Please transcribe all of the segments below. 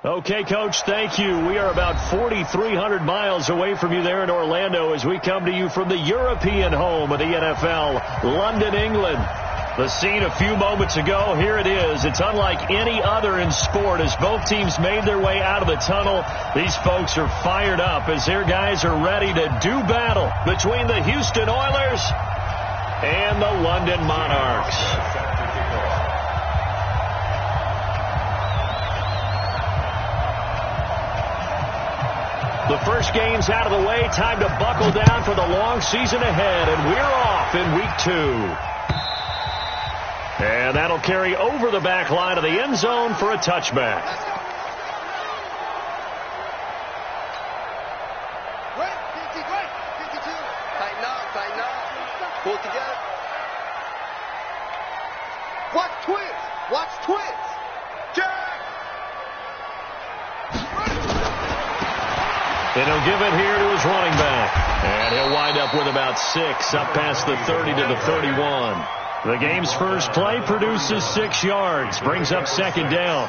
Okay, Coach, thank you. We are about 4,300 miles away from you there in Orlando as we come to you from the European home of the NFL, London, England. The scene a few moments ago, here it is. It's unlike any other in sport as both teams made their way out of the tunnel. These folks are fired up as their guys are ready to do battle between the Houston Oilers and the London Monarchs. The first game's out of the way. Time to buckle down for the long season ahead. And we're off in week 2. And that'll carry over the back line of the end zone for a touchback. Tighten up. Pull it together. Watch twins. Jack! And he'll give it here to his running back. And he'll wind up with about 6 up past the 30 to the 31. The game's first play produces 6 yards. Brings up second down.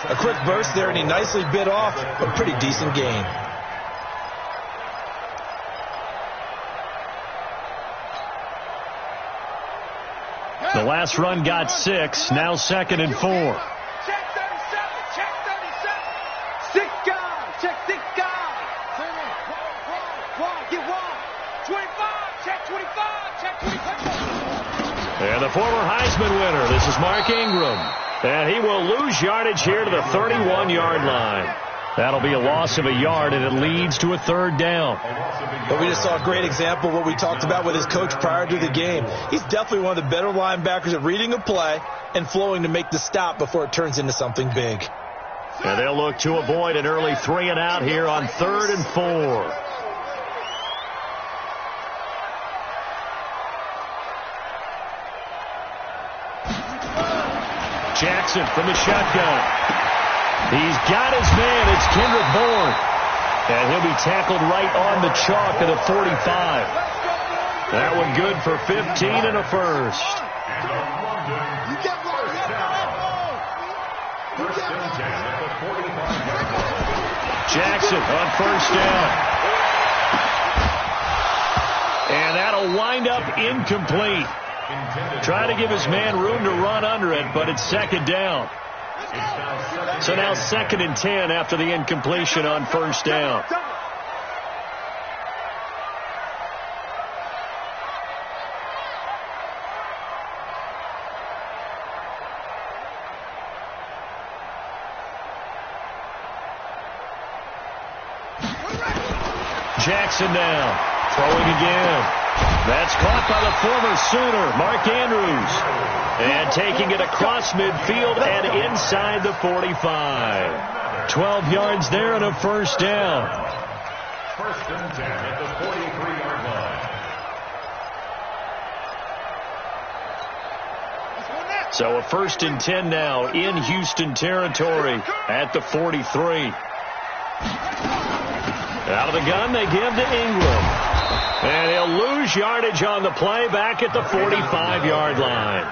A quick burst there, and he nicely bit off a pretty decent gain. The last run got 6. Now 2nd and 4. Check 37. 6 guys. Check 6 guys. Wide. Get wide. 25. Check 25. Check 25. And the former Heisman winner, this is Mark Ingram. And he will lose yardage here to the 31-yard line. That'll be a loss of a yard, and it leads to a 3rd down. But we just saw a great example of what we talked about with his coach prior to the game. He's definitely one of the better linebackers at reading a play and flowing to make the stop before it turns into something big. And they'll look to avoid an early 3 and out here on 3rd and 4. Jackson from the shotgun. He's got his man. It's Kendrick Bourne. And he'll be tackled right on the chalk at a 45. That one good for 15 and a first. Jackson on 1st down. And that'll wind up incomplete. Trying to give his man room to run under it, but it's 2nd down. So now 2nd and 10 after the incompletion on 1st down. Jackson now. Throwing again. That's caught by the former Sooner, Mark Andrews. And taking it across midfield and inside the 45. 12 yards there and a 1st down. 1st and 10 at the 43-yard line. So a 1st and 10 now in Houston territory at the 43. Out of the gun, they give to Ingram. And he'll lose yardage on the play back at the 45-yard line.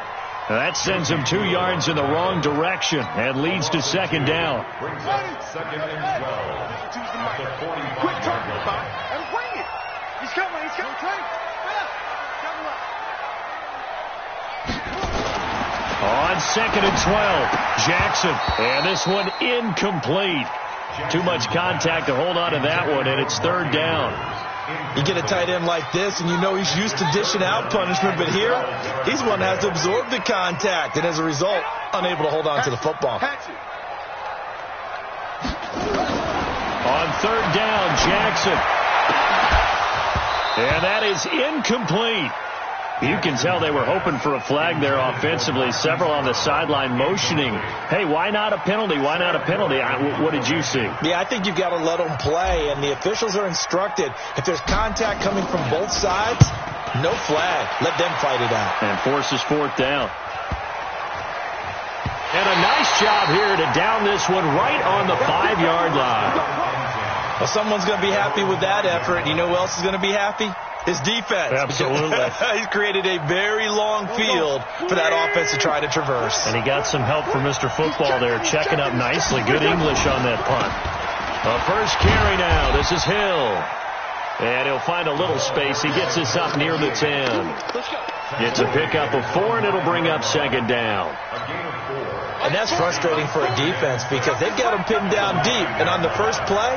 That sends him 2 yards in the wrong direction and leads to 2nd down. Brings up 2nd and 12 at the 45-yard line. And bring it. He's coming. On 2nd and 12, Jackson. And this one incomplete. Too much contact to hold on to that one, and it's 3rd down. You get a tight end like this, and you know he's used to dishing out punishment, but here, he's one that has to absorb the contact, and as a result, unable to hold on to the football. On 3rd down, Jackson. And that is incomplete. You can tell they were hoping for a flag there offensively. Several on the sideline motioning, hey, why not a penalty? Why not a penalty? What did you see? Yeah, I think you've got to let them play, and the officials are instructed. If there's contact coming from both sides, no flag. Let them fight it out. And forces 4th down. And a nice job here to down this one right on the 5-yard line. Well, someone's going to be happy with that effort. You know who else is going to be happy? His defense. Absolutely. He's created a very long field for that offense to try to traverse. And he got some help from Mr. Football there, checking up nicely. Good English on that punt. A first carry now. This is Hill. And he'll find a little space. He gets this up near the 10. It's a pickup of 4, and it'll bring up second down. And that's frustrating for a defense because they've got them pinned down deep. And on the first play,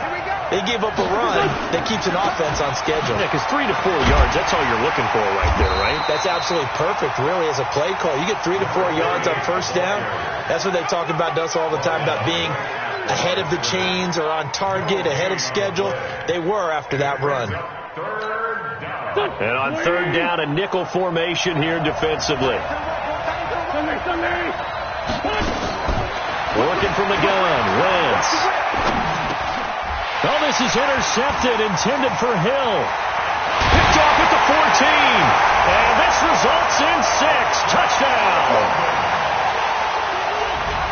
they give up a run that keeps an offense on schedule. Yeah, because 3 to 4 yards, that's all you're looking for right there, right? That's absolutely perfect, really, as a play call. You get 3 to 4 yards on first down. That's what they talk about us all the time, about being ahead of the chains or on target, ahead of schedule. They were after that run. And on third down, a nickel formation here defensively. Working from the gun, Wentz. Oh, this is intercepted, intended for Hill. Picked off at the 14. And this results in 6. Touchdown.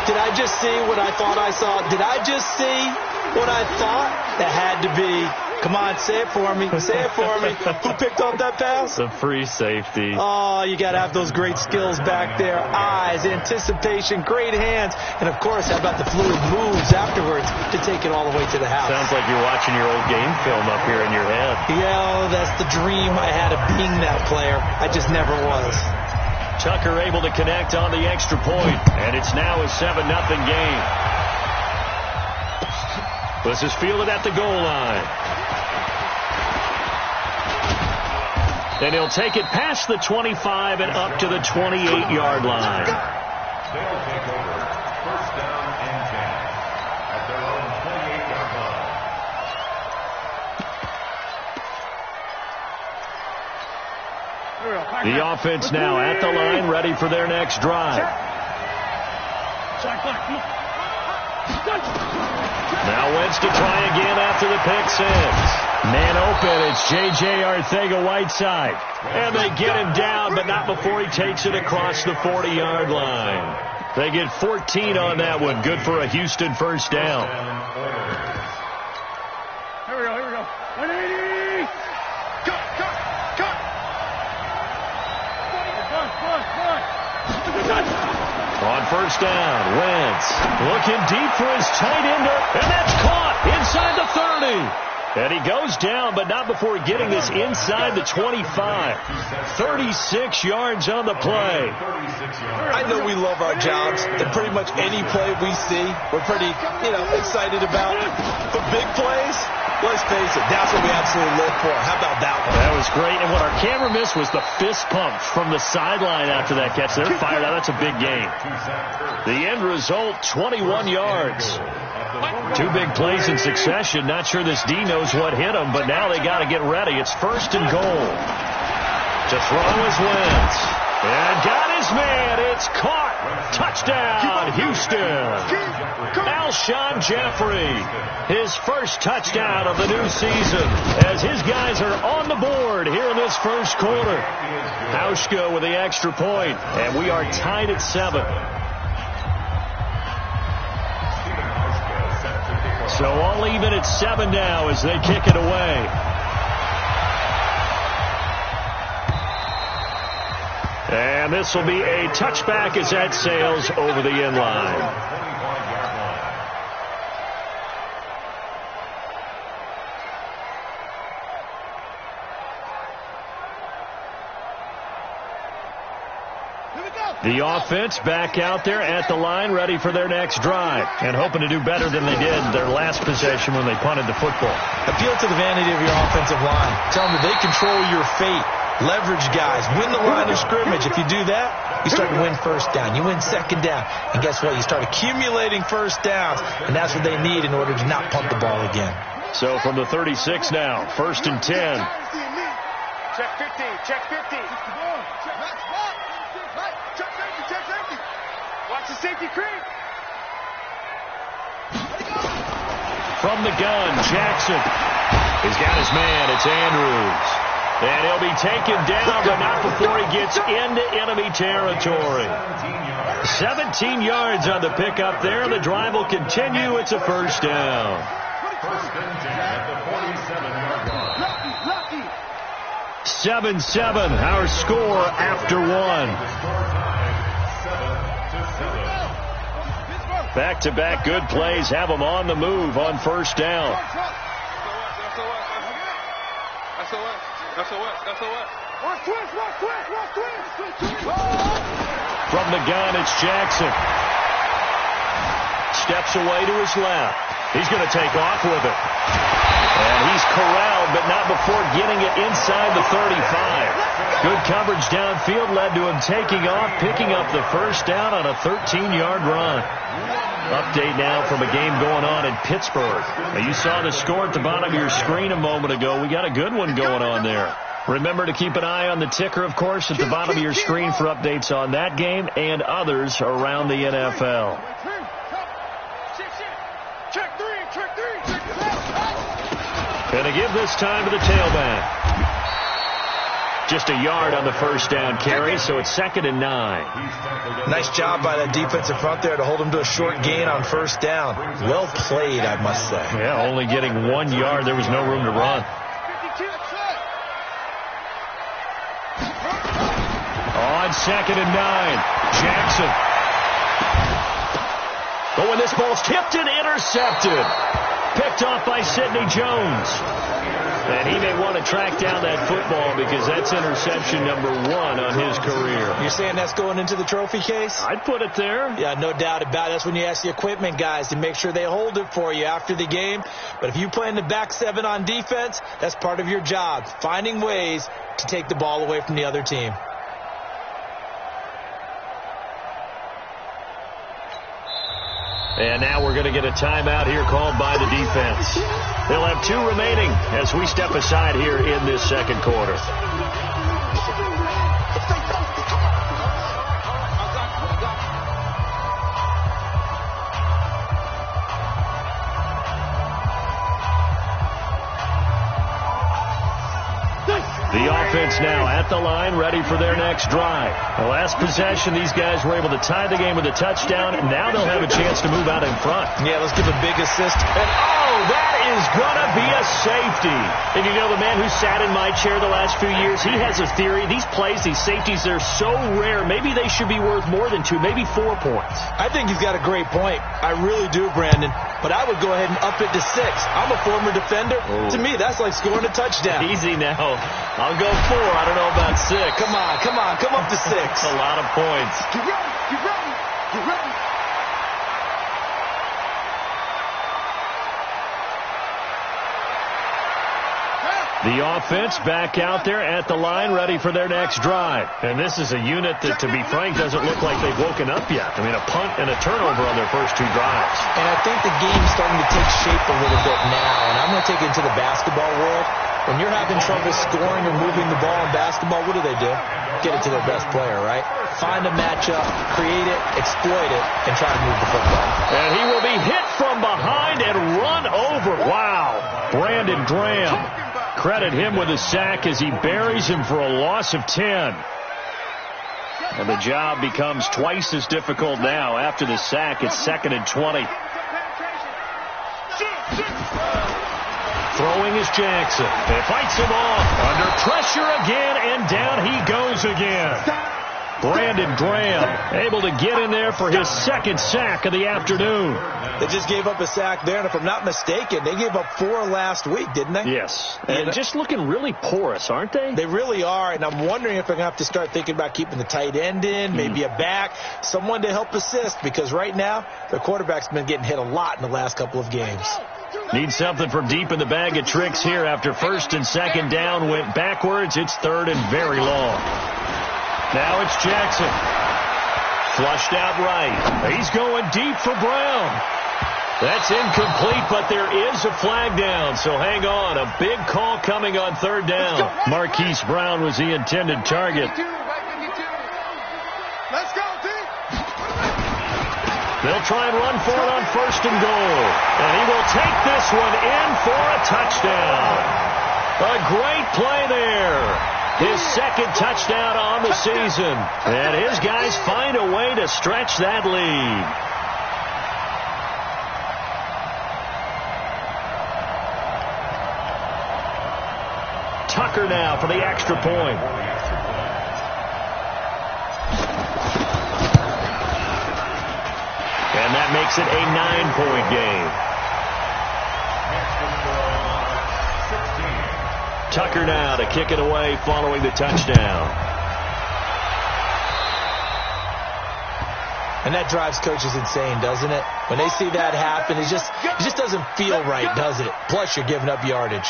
Did I just see what I thought I saw? Did I just see what I thought? That had to be. Come on, say it for me. Say it for me. Who picked up that pass? The free safety. Oh, you got to have those great skills back there. Eyes, anticipation, great hands. And, of course, how about the fluid moves afterwards to take it all the way to the house? Sounds like you're watching your old game film up here in your head. Yeah, that's the dream I had of being that player. I just never was. Tucker able to connect on the extra point, and it's now a 7-0 game. This is fielded at the goal line. And he'll take it past the 25 and up to the 28-yard line. They'll take over. First down and 10 at their own 28-yard line. The offense now at the line, ready for their next drive. Now Wentz to try again after the pick 6. Man open, it's J.J. Arcega-Whiteside. And they get him down, but not before he takes it across the 40-yard line. They get 14 on that one. Good for a Houston first down. Here we go. 180. Cut. On first down, Wentz looking deep for his tight ender, and that's caught inside the 30. And he goes down, but not before getting this inside the 25. 36 yards on the play. I know we love our jobs, and pretty much any play we see, we're pretty, excited about. But big plays, let's face it, that's what we absolutely live for. How about that one? That was great. And what our camera missed was the fist pump from the sideline after that catch. They're fired out. That's a big game. The end result, 21 yards. 2 big plays in succession. Not sure this D knows what hit him, but now they got to get ready. It's first and goal. To throw is Wentz. And got his man. It's caught. Touchdown, Houston. Alshon Jeffrey. His first touchdown of the new season as his guys are on the board here in this first quarter. Hauschka with the extra point, and we are tied at 7. So all even at 7 now as they kick it away. And this will be a touchback as that sails over the end line. The offense back out there at the line, ready for their next drive, and hoping to do better than they did their last possession when they punted the football. Appeal to the vanity of your offensive line. Tell them that they control your fate. Leverage guys. Win the line of scrimmage. If you do that, you start to win first down. You win second down. And guess what? You start accumulating first downs, and that's what they need in order to not punt the ball again. So from the 36 now, first and 10. Check 50. Check 50. Watch the safety creep. From the gun, Jackson. He's got his man. It's Andrews. And he'll be taken down, but not before he gets into enemy territory. 17 yards on the pickup there. The drive will continue. It's a first down. First and 10 at the 47-yard line. 7-7, our score after one. Back-to-back good plays have them on the move on first down. From the gun, it's Jackson. Steps away to his left. He's going to take off with it. And he's corralled, but not before getting it inside the 35. Good coverage downfield led to him taking off, picking up the first down on a 13-yard run. Update now from a game going on in Pittsburgh. Now, you saw the score at the bottom of your screen a moment ago. We got a good one going on there. Remember to keep an eye on the ticker, of course, at the bottom of your screen for updates on that game and others around the NFL. And to give this time to the tailback. Just a yard on the first down carry, so it's 2nd and 9. Nice job by that defensive front there to hold him to a short gain on first down. Well played, I must say. Yeah, only getting 1 yard. There was no room to run. On 2nd and 9, Jackson. Oh, and this ball's tipped and intercepted. Picked off by Sidney Jones. And he may want to track down that football because that's interception number 1 on his career. You're saying that's going into the trophy case? I'd put it there. Yeah, no doubt about it. That's when you ask the equipment guys to make sure they hold it for you after the game. But if you play in the back 7 on defense, that's part of your job, finding ways to take the ball away from the other team. And now we're going to get a timeout here called by the defense. They'll have 2 remaining as we step aside here in this second quarter. The offense now at the line, ready for their next drive. The last possession, these guys were able to tie the game with a touchdown, and now they'll have a chance to move out in front. Yeah, let's give a big assist. And, oh, that is going to be a safety. And you know, the man who sat in my chair the last few years, he has a theory. These plays, these safeties, they're so rare. Maybe they should be worth more than 2, maybe 4 points. I think he's got a great point. I really do, Brandon. But I would go ahead and up it to 6. I'm a former defender. Oh. To me, that's like scoring a touchdown. Easy now. I'll go 4. I don't know about 6. Come on. Come up to 6. That's a lot of points. Get ready. The offense back out there at the line, ready for their next drive. And this is a unit that, to be frank, doesn't look like they've woken up yet. I mean, a punt and a turnover on their first 2 drives. And I think the game's starting to take shape a little bit now. And I'm going to take it into the basketball world. When you're having trouble scoring or moving the ball in basketball, what do? Get it to their best player, right? Find a matchup, create it, exploit it, and try to move the football. And he will be hit from behind and run over. Wow. Brandon Graham. Credit him with a sack as he buries him for a loss of 10. And the job becomes twice as difficult now. After the sack, it's 2nd and 20. Throwing is Jackson. It fights him off. Under pressure again, and down he goes again. Brandon Graham able to get in there for his 2nd sack of the afternoon. They just gave up a sack there, and if I'm not mistaken, they gave up 4 last week, didn't they? Yes. And just looking really porous, aren't they? They really are, and I'm wondering if they're going to have to start thinking about keeping the tight end in, maybe a back, someone to help assist, because right now, their quarterback's been getting hit a lot in the last couple of games. Need something from deep in the bag of tricks here. After 1st and 2nd down went backwards, it's 3rd and very long. Now it's Jackson. Flushed out right. He's going deep for Brown. That's incomplete, but there is a flag down, so hang on. A big call coming on 3rd down. Marquise Brown was the intended target. Let's go, D. They'll try and run for it on 1st and goal. And he will take this one in for a touchdown. A great play there. His 2nd touchdown on the season. And his guys find a way to stretch that lead. Tucker now for the extra point. And that makes it a 9-point game. Tucker now to kick it away following the touchdown. And that drives coaches insane, doesn't it? When they see that happen, it just doesn't feel right, does it? Plus, you're giving up yardage.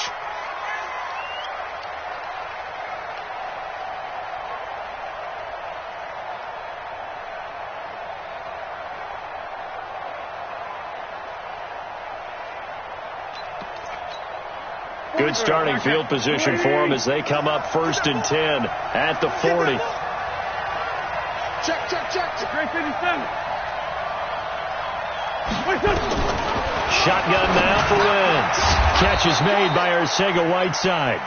Good starting field position for them as they come up 1st and 10 at the 40. Check. Great 57. Shotgun now for Wentz. Catch is made by Arcega-Whiteside.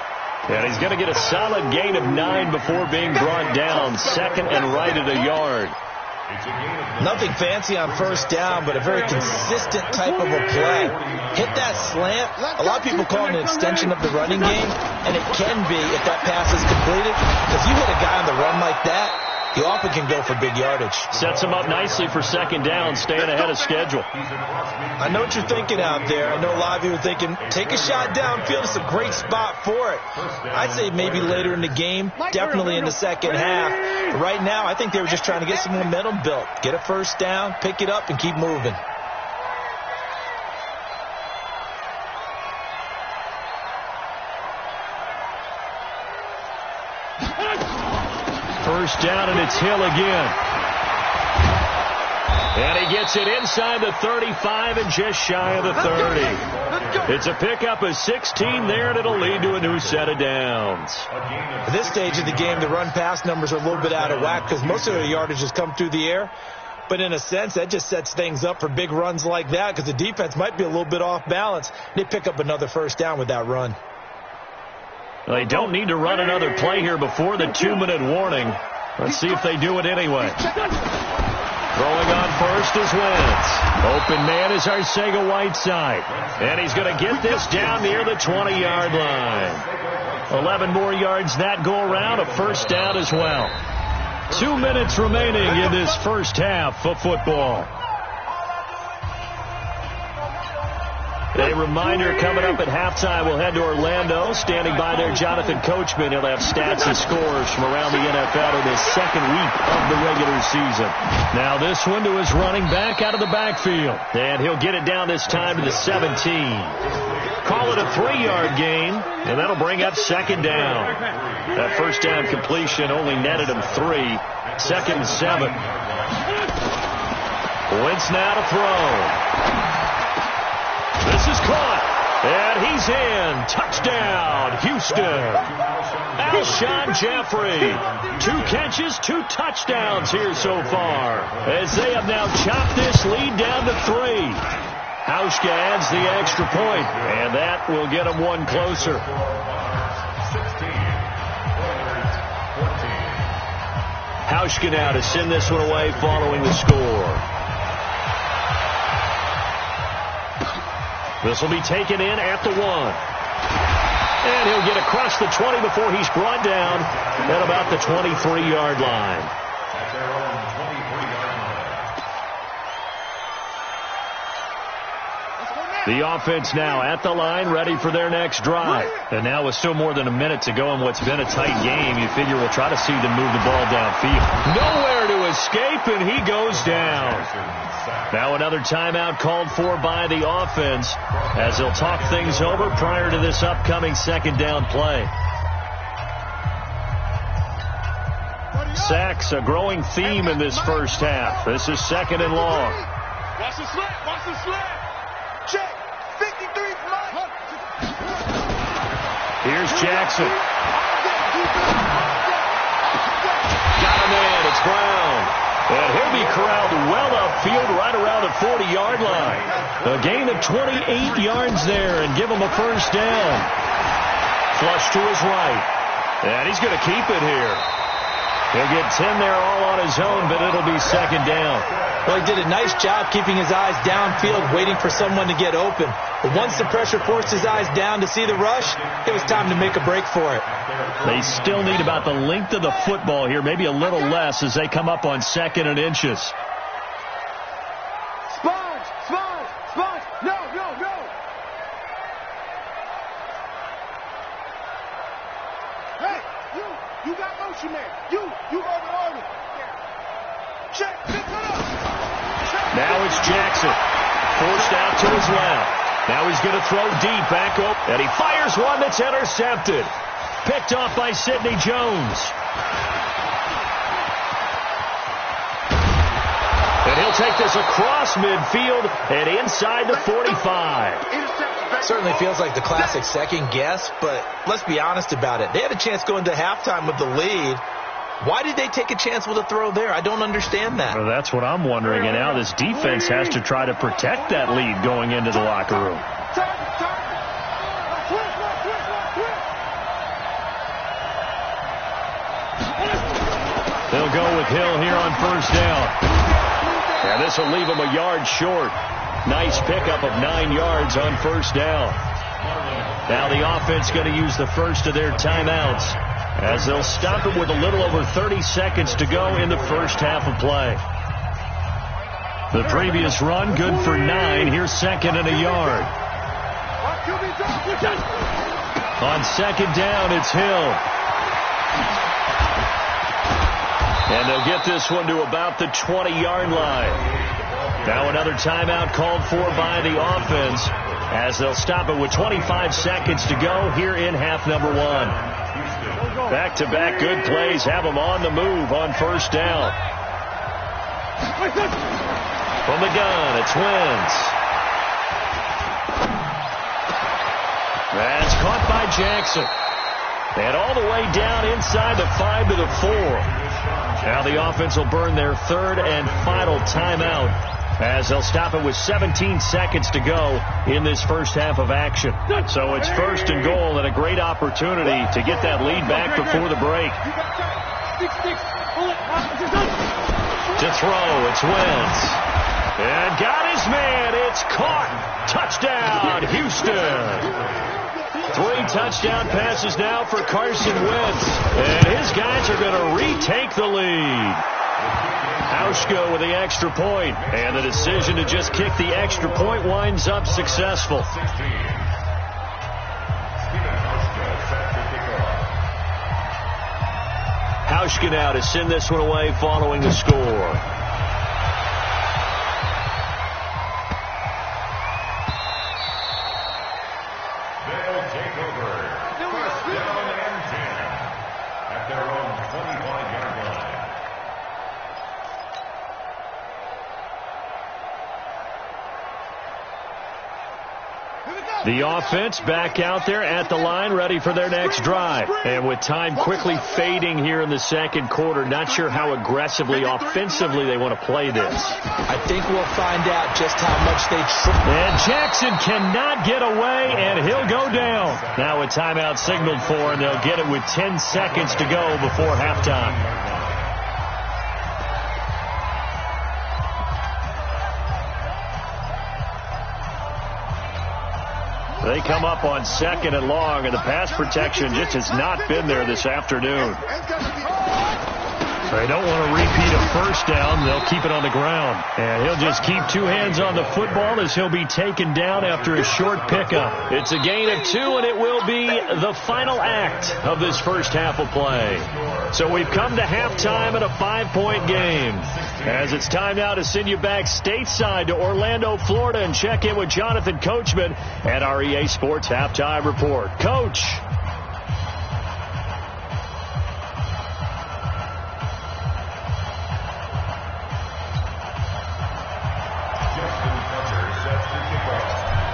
And he's going to get a solid gain of 9 before being brought down. 2nd and right at a yard. Nothing fancy on 1st down, but a very consistent type of a play. Hit that slant. A lot of people call it an extension of the running game, and it can be if that pass is completed. Because you hit a guy on the run like that, he often can go for big yardage. Sets him up nicely for 2nd down, staying ahead of schedule. I know what you're thinking out there. I know a lot of you are thinking, take a shot downfield. It's a great spot for it. I'd say maybe later in the game, definitely in the 2nd half. But right now, I think they were just trying to get some momentum built. Get a 1st down, pick it up, and keep moving. First down, and it's Hill again. And he gets it inside the 35 and just shy of the 30. It's a pickup of 16 there, and it'll lead to a new set of downs. At this stage of the game, the run-pass numbers are a little bit out of whack because most of their yardage has come through the air. But in a sense, that just sets things up for big runs like that because the defense might be a little bit off balance. They pick up another 1st down with that run. They don't need to run another play here before the 2-minute warning. Let's see if they do it anyway. Throwing on first is Wentz. Open man is Arcega-Whiteside. And he's going to get this down near the 20-yard line. 11 more yards that go around, a 1st down as well. 2 minutes remaining in this 1st half of football. A reminder, coming up at halftime, we'll head to Orlando. Standing by there, Jonathan Coachman. He'll have stats and scores from around the NFL in this 2nd week of the regular season. Now this one to his running back out of the backfield. And he'll get it down this time to the 17. Call it a 3-yard gain, and that'll bring up 2nd down. That 1st down completion only netted him 3. 2nd and 7. Wentz now to throw. This is caught, and he's in. Touchdown, Houston. Alshon Jeffrey. 2 catches, 2 touchdowns here so far, as they have now chopped this lead down to 3. Hauschka adds the extra point, and that will get him one closer. Hauschka now to send this one away following the score. This will be taken in at the 1. And he'll get across the 20 before he's brought down at about the 23-yard line. The offense now at the line, ready for their next drive. And now with still more than a minute to go in what's been a tight game, you figure we'll try to see them move the ball downfield. Nowhere to escape, and he goes down. Now another timeout called for by the offense as they'll talk things over prior to this upcoming 2nd down play. Sacks, a growing theme in this 1st half. This is 2nd and long. Watch the slant. Watch the slant. Check. 53 fly. Here's Jackson. Got him in. It's Brown. And he'll be corralled well upfield right around the 40-yard line. A gain of 28 yards there and give him a 1st down. Flush to his right. And he's going to keep it here. He'll get 10 there all on his own, but it'll be second down. Well, he did a nice job keeping his eyes downfield, waiting for someone to get open. But once the pressure forced his eyes down to see the rush, it was time to make a break for it. They still need about the length of the football here, maybe a little less as they come up on 2nd and inches. Sponge! No! Hey, you got motion man. You over. Check, pick it up. Now it's Jackson. Forced out to his left. Now he's going to throw deep back up. And he fires one that's intercepted. Picked off by Sidney Jones. And he'll take this across midfield and inside the 45. Certainly feels like the classic second guess, but let's be honest about it. They had a chance going to halftime with the lead. Why did they take a chance with a throw there? I don't understand that. Well, that's what I'm wondering. And now this defense has to try to protect that lead going into the locker room. They'll go with Hill here on first down. And this will leave him a yard short. Nice pickup of 9 yards on first down. Now the offense going to use the first of their timeouts as they'll stop it with a little over 30 seconds to go in the first half of play. The previous run, good for 9. Here's 2nd and a yard. On 2nd down, it's Hill. And they'll get this one to about the 20-yard line. Now another timeout called for by the offense as they'll stop it with 25 seconds to go here in half number 1. Back-to-back good plays have them on the move on first down. From the gun, it's Wentz. That's caught by Jackson. And all the way down inside the 5 to the 4. Now the offense will burn their 3rd and final timeout as they'll stop it with 17 seconds to go in this first half of action. So it's 1st and goal and a great opportunity to get that lead back before the break. To throw, it's Wentz. And got his man. It's caught. Touchdown, Houston. 3 touchdown passes now for Carson Wentz. And his guys are going to retake the lead. Hauschka with the extra point. And the decision to just kick the extra point winds up successful. Hauschka now to send this one away following the score. The offense back out there at the line, ready for their next drive. And with time quickly fading here in the second quarter, not sure how aggressively, offensively they want to play this. I think we'll find out just how much they try. And Jackson cannot get away, and he'll go down. Now a timeout signaled for, and they'll get it with 10 seconds to go before halftime. They come up on 2nd and long, and the pass protection just has not been there this afternoon. They don't want to repeat a first down. They'll keep it on the ground. And he'll just keep 2 hands on the football as he'll be taken down after a short pickup. It's a gain of 2, and it will be the final act of this first half of play. So we've come to halftime in a 5-point game. As it's time now to send you back stateside to Orlando, Florida, and check in with Jonathan Coachman at our EA Sports Halftime Report. Coach.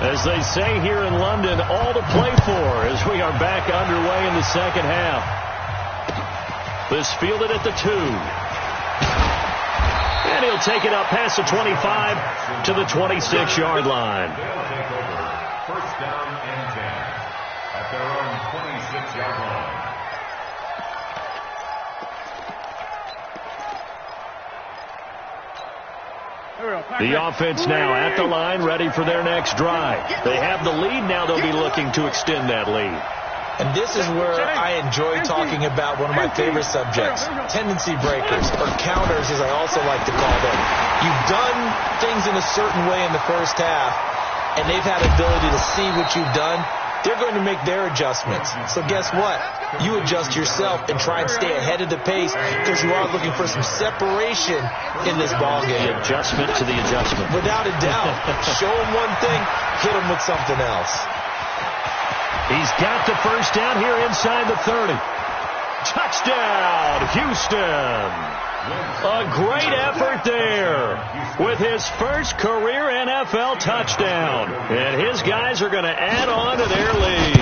As they say here in London, all to play for as we are back underway in the second half. This fielded at the 2. And he'll take it up past the 25 to the 26-yard line. They'll take over. First down and 10 at their own 26-yard line. The offense now at the line, ready for their next drive. They have the lead. Now they'll be looking to extend that lead. And this is where I enjoy talking about one of my favorite subjects, tendency breakers, or counters as I also like to call them. You've done things in a certain way in the first half, and they've had ability to see what you've done. They're going to make their adjustments. So guess what? You adjust yourself and try and stay ahead of the pace because you are looking for some separation in this ball game. The adjustment to the adjustment. Without a doubt. Show them one thing, hit them with something else. He's got the first down here inside the 30. Touchdown, Houston. A great effort there with his first career NFL touchdown. And his guys are going to add on to their lead.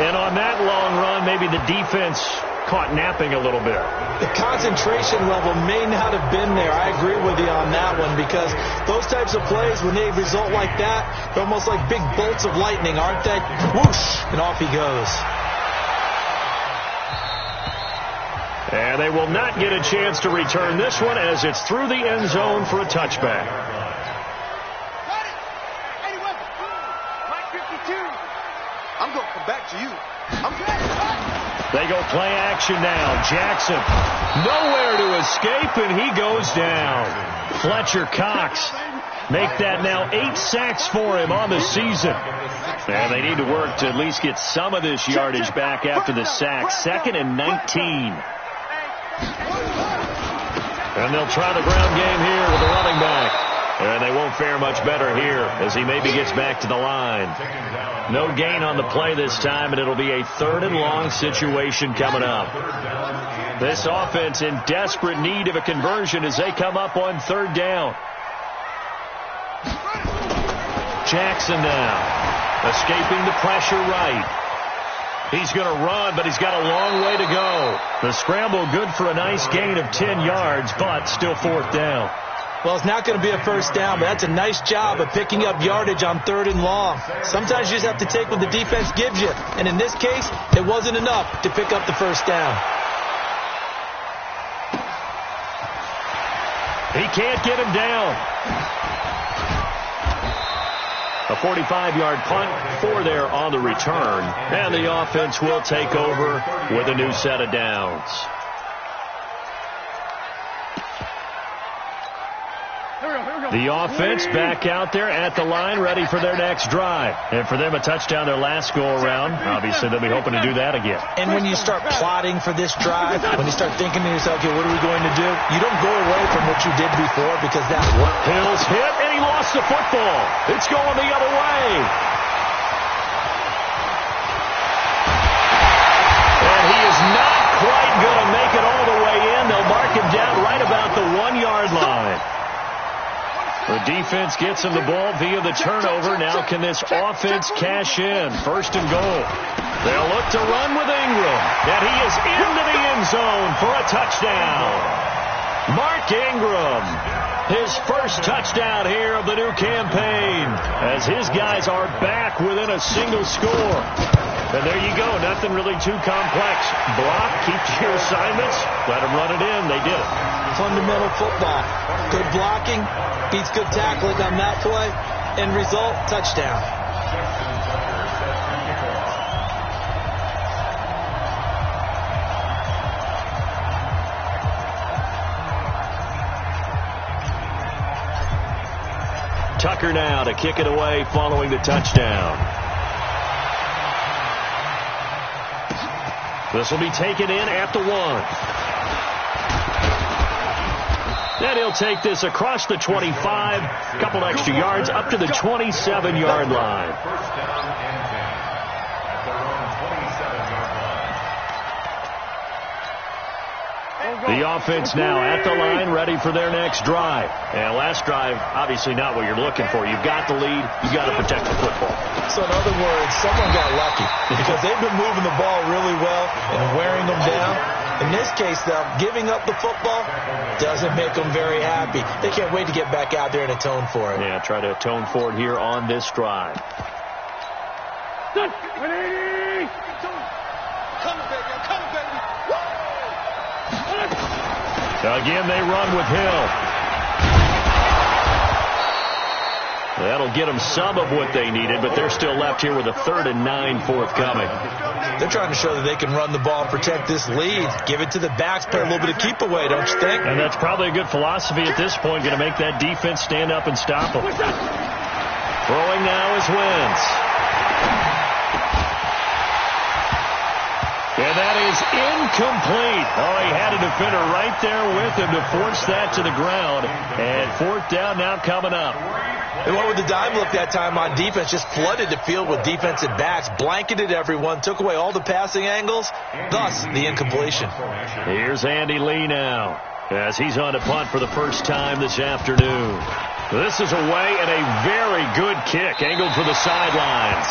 And on that long run, maybe the defense caught napping a little bit. The concentration level may not have been there. I agree with you on that one because those types of plays, when they result like that, they're almost like big bolts of lightning, aren't they? Whoosh! And off he goes. And they will not get a chance to return this one as it's through the end zone for a touchback. I'm going to come back to you. They go play action now. Jackson nowhere to escape, and he goes down. Fletcher Cox make that now 8 sacks for him on the season. And they need to work to at least get some of this yardage back after the sack. 2nd and 19. And they'll try the ground game here with the running back. And they won't fare much better here as he maybe gets back to the line. No gain on the play this time, and it'll be a 3rd and long situation coming up. This offense in desperate need of a conversion as they come up on 3rd down. Jackson now escaping the pressure right. He's going to run, but he's got a long way to go. The scramble good for a nice gain of 10 yards, but still 4th down. Well, it's not going to be a first down, but that's a nice job of picking up yardage on 3rd and long. Sometimes you just have to take what the defense gives you. And in this case, it wasn't enough to pick up the first down. He can't get him down. A 45-yard punt for there on the return. And the offense will take over with a new set of downs. The offense back out there at the line, ready for their next drive. And for them, a touchdown their last go-around. Obviously, they'll be hoping to do that again. And when you start plotting for this drive, when you start thinking to yourself, okay, what are we going to do? You don't go away from what you did before because that worked. Hill's hit, and he lost the football. It's going the other way. And he is not quite going to make it all the way in. They'll mark him down right about the 1-yard line. The defense gets him the ball via the turnover. Now can this offense cash in? 1st and goal. They'll look to run with Ingram. And he is into the end zone for a touchdown. Mark Ingram, his first touchdown here of the new campaign, as his guys are back within a single score. And there you go. Nothing really too complex. Block, keep to your assignments, let them run it in. They did it. Fundamental football. Good blocking beats good tackling on that play. End result, touchdown. Tucker now to kick it away following the touchdown. This will be taken in at the 1. Then he'll take this across the 25, a couple extra yards, up to the 27-yard line. The offense now at the line, ready for their next drive. And last drive, obviously not what you're looking for. You've got the lead. You've got to protect the football. So in other words, someone got lucky because they've been moving the ball really well and wearing them down. In this case, though, giving up the football doesn't make them very happy. They can't wait to get back out there and atone for it. Yeah, try to atone for it here on this drive. 180! Coming, baby. I'm coming, baby. Again, they run with Hill. That'll get them some of what they needed, but they're still left here with a 3rd and 9 forthcoming. They're trying to show that they can run the ball and protect this lead. Give it to the backs, play a little bit of keep away, don't you think? And that's probably a good philosophy at this point, going to make that defense stand up and stop them. Throwing now is Wentz. And that is incomplete. Oh, he had a defender right there with him to force that to the ground. And 4th down now coming up. They went with the dime look that time on defense, just flooded the field with defensive backs, blanketed everyone, took away all the passing angles, thus the incompletion. Here's Andy Lee now as he's on to punt for the first time this afternoon. This is away and a very good kick, angled for the sidelines.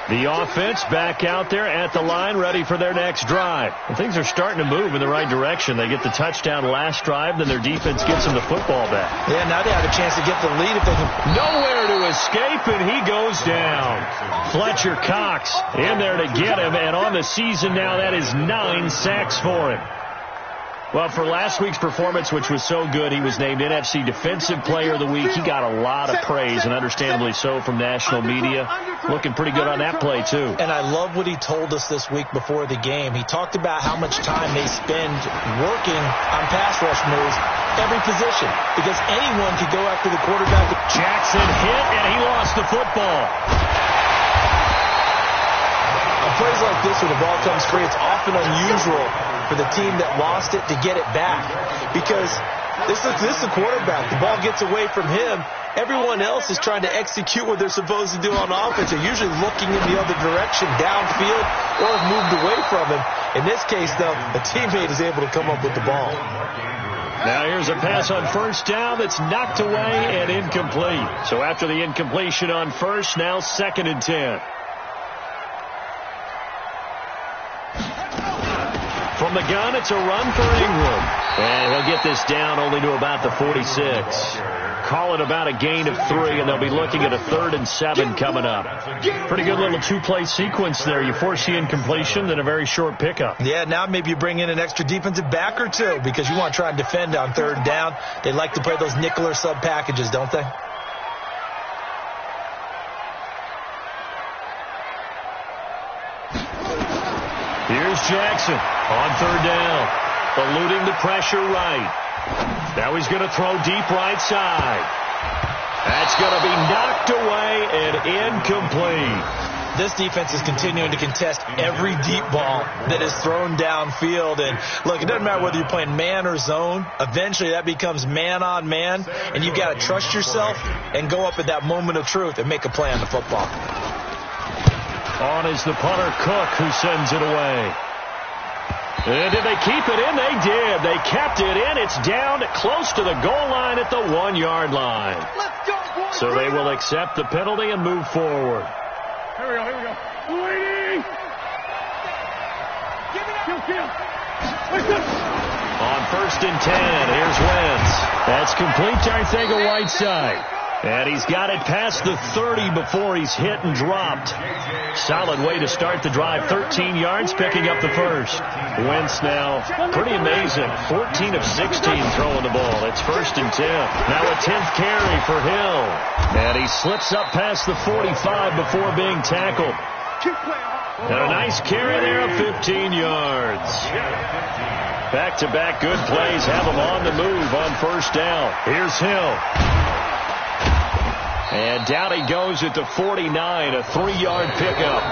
The offense back out there at the line, ready for their next drive. And things are starting to move in the right direction. They get the touchdown last drive, then their defense gets them the football back. Yeah, now they have a chance to get the lead if they can. Nowhere to escape, and he goes down. Fletcher Cox in there to get him, and on the season now, that is 9 sacks for him. Well, for last week's performance, which was so good, he was named NFC Defensive Player of the Week. He got a lot of praise, and understandably so, from national media. Looking pretty good on that play, too. And I love what he told us this week before the game. He talked about how much time they spend working on pass rush moves, every position, because anyone could go after the quarterback. Jackson hit, and he lost the football. On plays like this, when the ball comes free, it's often unusual for the team that lost it to get it back, because this is the quarterback. The ball gets away from him. Everyone else is trying to execute what they're supposed to do on offense. They're usually looking in the other direction, downfield, or have moved away from him. In this case, though, a teammate is able to come up with the ball. Now here's a pass on first down that's knocked away and incomplete. So after the incompletion on first, now 2nd and 10. From the gun, it's a run for Ingram. And he'll get this down only to about the 46. Call it about a gain of 3, and they'll be looking at a 3rd and 7 coming up. Pretty good little 2-play sequence there. You force the incompletion, then a very short pickup. Yeah, now maybe you bring in an extra defensive back or two, because you want to try and defend on 3rd down. They like to play those nickel or sub packages, don't they? Here's Jackson on 3rd down, eluding the pressure right. Now he's going to throw deep right side. That's going to be knocked away and incomplete. This defense is continuing to contest every deep ball that is thrown downfield. And look, it doesn't matter whether you're playing man or zone. Eventually that becomes man on man, and you've got to trust yourself and go up at that moment of truth and make a play on the football. On is the punter, Cook, who sends it away. And did they keep it in? They did. They kept it in. It's down close to the goal line at the 1-yard line. Let's go, boys. So they will accept the penalty and move forward. Here we go. Waiting. Give it up. Kill. On 1st and 10, here's Wentz. That's complete to Arcega-Whiteside. And he's got it past the 30 before he's hit and dropped. Solid way to start the drive. 13 yards, picking up the first. Wentz now, pretty amazing. 14 of 16 throwing the ball. It's 1st and 10. Now a 10th carry for Hill. And he slips up past the 45 before being tackled. And a nice carry there of 15 yards. Back-to-back good plays have him on the move on 1st down. Here's Hill. And down he goes at the 49, a 3-yard pickup.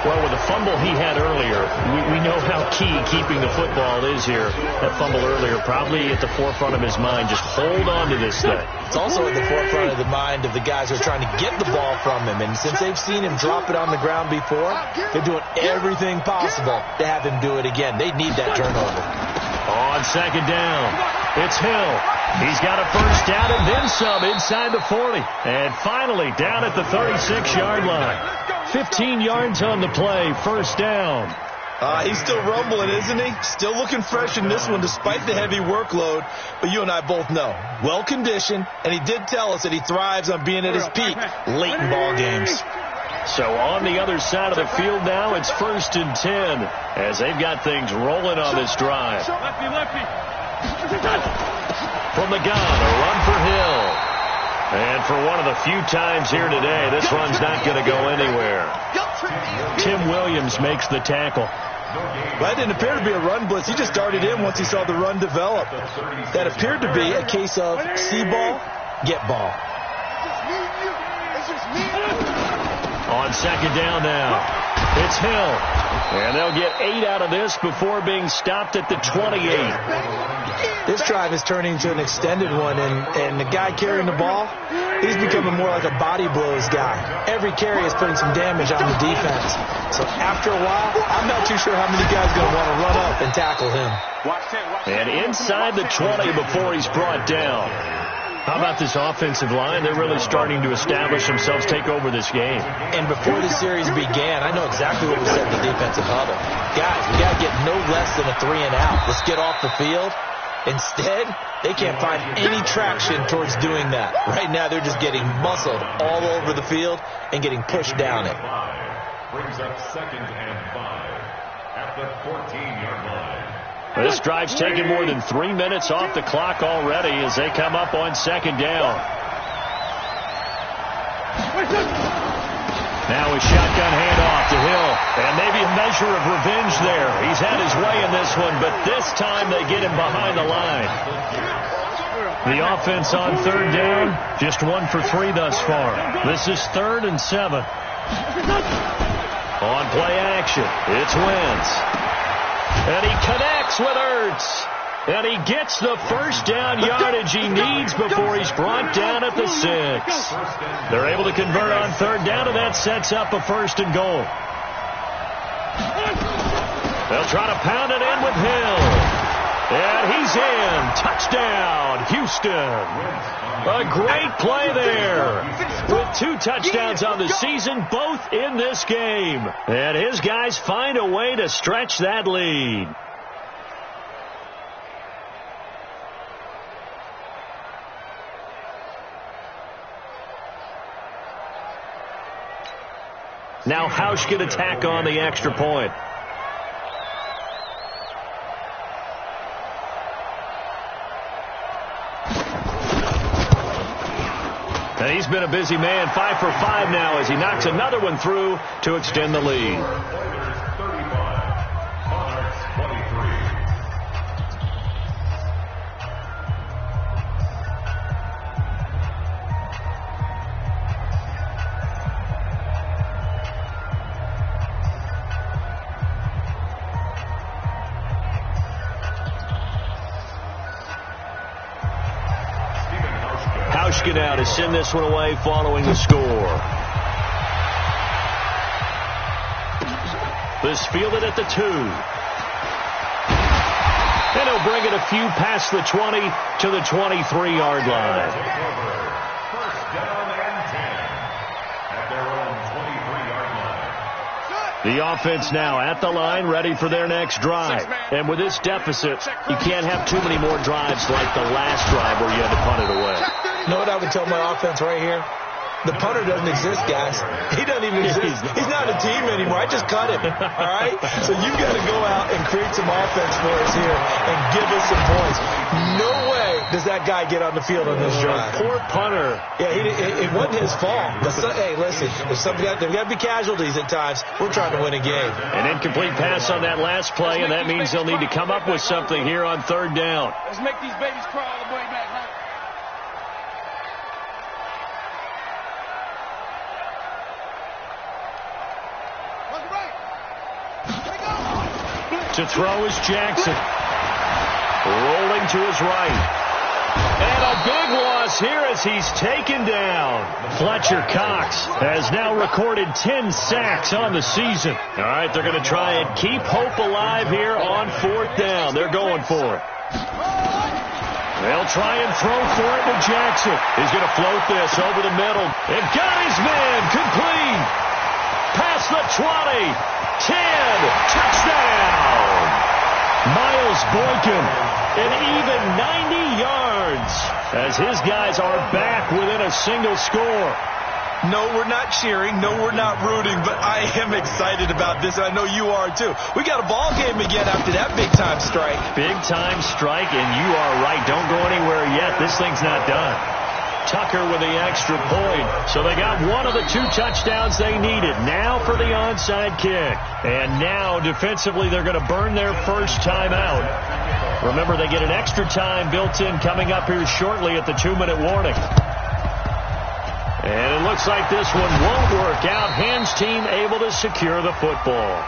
Well, with the fumble he had earlier, we know how key keeping the football is here. That fumble earlier probably at the forefront of his mind. Just hold on to this thing. It's also at the forefront of the mind of the guys who are trying to get the ball from him. And since they've seen him drop it on the ground before, they're doing everything possible to have him do it again. They need that turnover. On 2nd down, it's Hill. He's got a 1st down and then some inside the 40. And finally down at the 36-yard line. 15 yards on the play, 1st down. He's still rumbling, isn't he? Still looking fresh in this one despite the heavy workload. But you and I both know, well-conditioned, and he did tell us that he thrives on being at his peak late in ball games. So on the other side of the field now, it's 1st and 10 as they've got things rolling on this drive. Lefty. From the gun, a run for Hill. And for one of the few times here today, this run's not going to go anywhere. Tim Williams makes the tackle. That didn't appear to be a run blitz. He just darted in once he saw the run develop. That appeared to be a case of see ball, get ball. On 2nd down now, it's Hill. And they'll get 8 out of this before being stopped at the 28. This drive is turning into an extended one, and the guy carrying the ball, he's becoming more like a body blows guy. Every carry is putting some damage on the defense. So after a while, I'm not too sure how many guys are going to want to run up and tackle him. And inside the 20 before he's brought down. How about this offensive line? They're really starting to establish themselves, take over this game. And before the series began, I know exactly what we said in the defensive huddle. Guys, we got to get no less than a 3 and out. Let's get off the field. Instead, they can't find any traction towards doing that. Right now, they're just getting muscled all over the field and getting pushed down it. Brings up 2nd and 5 at the 14-yard line. This drive's taken more than 3 minutes off the clock already as they come up on 2nd down. Now a shotgun handoff to Hill. And maybe a measure of revenge there. He's had his way in this one, but this time they get him behind the line. The offense on 3rd down, just 1 for 3 thus far. This is 3rd and 7. On play action, it's Wentz. And he connects with Ertz. And he gets the 1st down yardage he needs before he's brought down at the 6. They're able to convert on 3rd down, and that sets up a 1st and goal. They'll try to pound it in with Hill. And he's in. Touchdown, Houston. A great play there. With 2 touchdowns on the season, both in this game. And his guys find a way to stretch that lead. Now Hausch can attack on the extra point. And he's been a busy man, 5 for 5 now as he knocks another one through to extend the lead. Now to send this one away following the score. This fielded at the 2. And he'll bring it a few past the 20 to the 23-yard line. 1st down and 10 at their own 23-yard line. The offense now at the line, ready for their next drive. And with this deficit, you can't have too many more drives like the last drive where you had to punt it away. You know what I would tell my offense right here? The punter doesn't exist, guys. He doesn't even exist. He's not a team anymore. I just cut him. All right? So you got to go out and create some offense for us here and give us some points. No way does that guy get on the field on this drive. Poor punter. Yeah, it wasn't his fault. But hey, listen, there's got to be casualties at times. We're trying to win a game. An incomplete pass on that last play, and that means they'll need to come up with something here on 3rd down. Let's make these babies crawl all the way back, huh? To throw is Jackson. Rolling to his right. And a big loss here as he's taken down. Fletcher Cox has now recorded 10 sacks on the season. All right, they're going to try and keep hope alive here on 4th down. They're going for it. They'll try and throw for it to Jackson. He's going to float this over the middle. And got his man complete. Past the 20. 10, touchdown! Miles Boykin, an even 90 yards as his guys are back within a single score. No, we're not cheering. No, we're not rooting. But I am excited about this, and I know you are too. We got a ball game again after that big-time strike. Big-time strike, and you are right. Don't go anywhere yet. This thing's not done. Tucker with the extra point. So they got one of the 2 touchdowns they needed. Now for the onside kick. And now defensively they're going to burn their first timeout. Remember, they get an extra time built in coming up here shortly at the 2-minute warning. And it looks like this one won't work out. Hans team able to secure the football.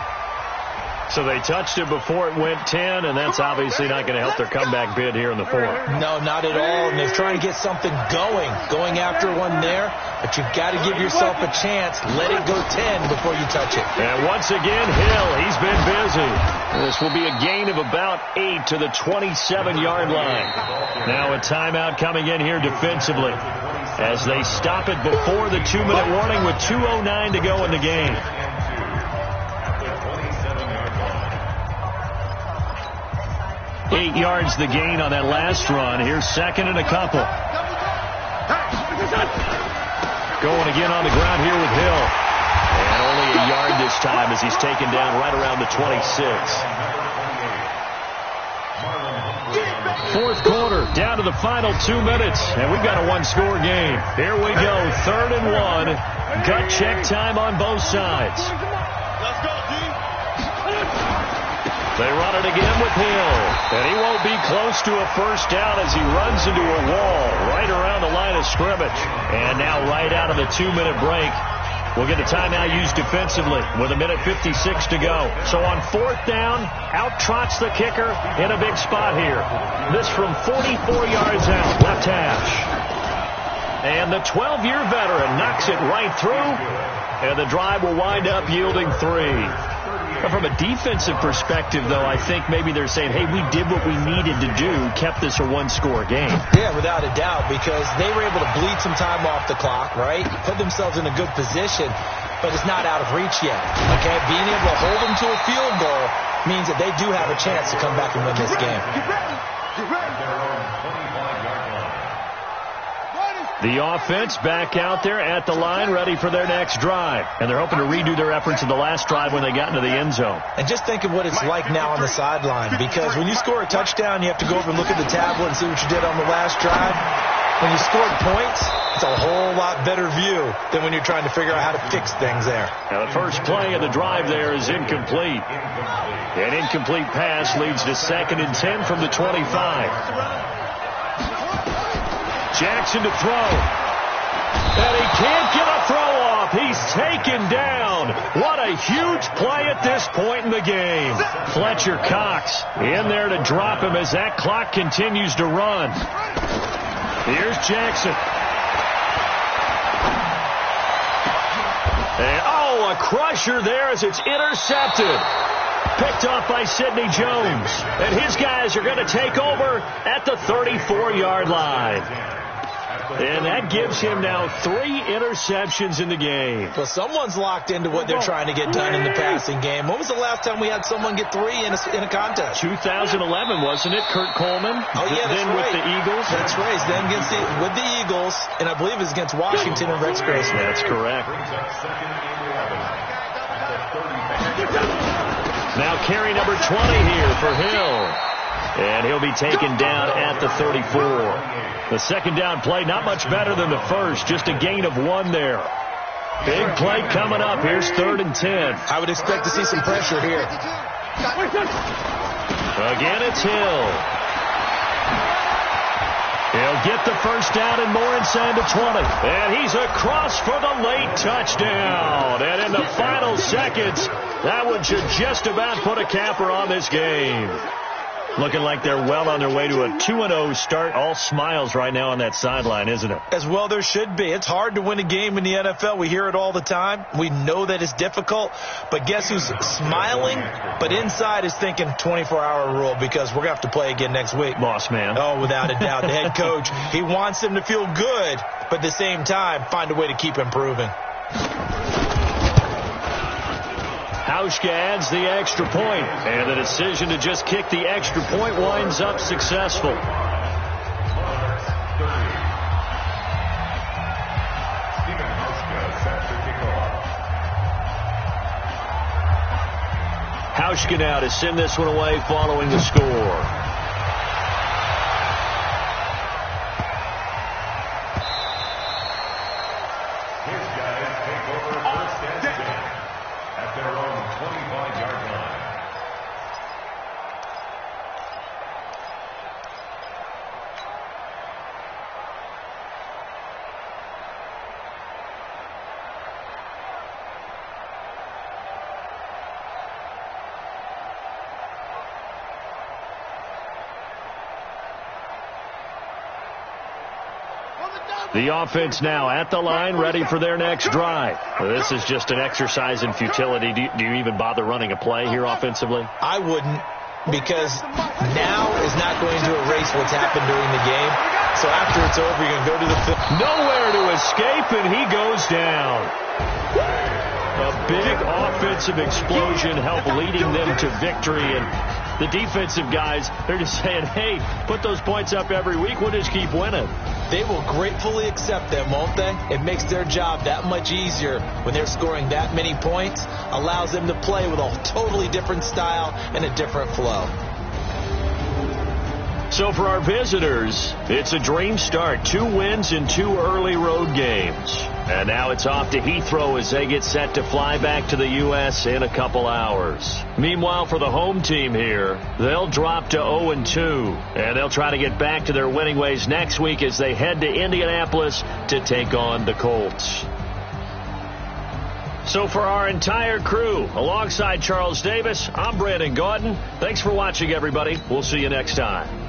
So they touched it before it went 10, and that's obviously not going to help their comeback bid here in the 4th. No, not at all. And they're trying to get something going after one there. But you've got to give yourself a chance. Let it go 10 before you touch it. And once again, Hill, he's been busy. This will be a gain of about 8 to the 27-yard line. Now a timeout coming in here defensively as they stop it before the 2-minute warning with 2:09 to go in the game. 8 yards the gain on that last run. Here's 2nd and a couple. Going again on the ground here with Hill. And only a yard this time as he's taken down right around the 26. 4th quarter, down to the final 2 minutes, and we've got a 1-score game. Here we go, 3rd and 1. Gut check time on both sides. Let's go, D. They run it again with Hill, and he won't be close to a first down as he runs into a wall right around the line of scrimmage. And now right out of the 2-minute break, we'll get a timeout used defensively with 1:56 to go. So on 4th down, out trots the kicker in a big spot here. This from 44 yards out, left hash. And the 12-year veteran knocks it right through, and the drive will wind up yielding 3. But from a defensive perspective, though, I think maybe they're saying, hey, we did what we needed to do, kept this a 1-score game. Yeah, without a doubt, because they were able to bleed some time off the clock, right? Put themselves in a good position, but it's not out of reach yet. Okay, being able to hold them to a field goal means that they do have a chance to come back and win this game. The offense back out there at the line, ready for their next drive. And they're hoping to redo their efforts in the last drive when they got into the end zone. And just think of what it's like now on the sideline, because when you score a touchdown, you have to go over and look at the tablet and see what you did on the last drive. When you scored points, it's a whole lot better view than when you're trying to figure out how to fix things there. Now the first play of the drive there is incomplete. An incomplete pass leads to 2nd and 10 from the 25. Jackson to throw. And he can't get a throw off. He's taken down. What a huge play at this point in the game. Fletcher Cox in there to drop him as that clock continues to run. Here's Jackson. And, a crusher there as it's intercepted. Picked off by Sidney Jones. And his guys are going to take over at the 34-yard line. And that gives him now 3 interceptions in the game. Well, someone's locked into what they're trying to get done in the passing game. When was the last time we had someone get 3 in a contest? 2011, wasn't it? Kurt Coleman? Oh, yeah, that's then right. with the Eagles? That's right. Then with the Eagles, and I believe it's against Washington and Rex Grossman. That's correct. Now carry number 20 here for Hill. And he'll be taken down at the 34. The second down play, not much better than the first. Just a gain of 1 there. Big play coming up. Here's 3rd and 10. I would expect to see some pressure here. Again, it's Hill. He'll get the first down and more inside the 20. And he's across for the late touchdown. And in the final seconds, that one should just about put a capper on this game. Looking like they're well on their way to a 2-0 start. All smiles right now on that sideline, isn't it? As well there should be. It's hard to win a game in the NFL. We hear it all the time. We know that it's difficult. But guess who's smiling? But inside is thinking 24-hour rule, because we're going to have to play again next week. Boss man. Oh, without a doubt. The head coach, he wants them to feel good, but at the same time, find a way to keep improving. Hauschka adds the extra point, and the decision to just kick the extra point winds up successful. Hauschka now to send this one away following the score. The offense now at the line, ready for their next drive. This is just an exercise in futility. Do you even bother running a play here offensively? I wouldn't, because now is not going to erase what's happened during the game. So after it's over, you're going to go to the field. Nowhere to escape, and he goes down. A big offensive explosion helped leading them to victory, and the defensive guys, they're just saying, hey, put those points up every week. We'll just keep winning. They will gratefully accept them, won't they? It makes their job that much easier when they're scoring that many points. Allows them to play with a totally different style and a different flow. So for our visitors, it's a dream start. 2 wins in 2 early road games. And now it's off to Heathrow as they get set to fly back to the U.S. in a couple hours. Meanwhile, for the home team here, they'll drop to 0-2. And they'll try to get back to their winning ways next week as they head to Indianapolis to take on the Colts. So for our entire crew, alongside Charles Davis, I'm Brandon Gaudin. Thanks for watching, everybody. We'll see you next time.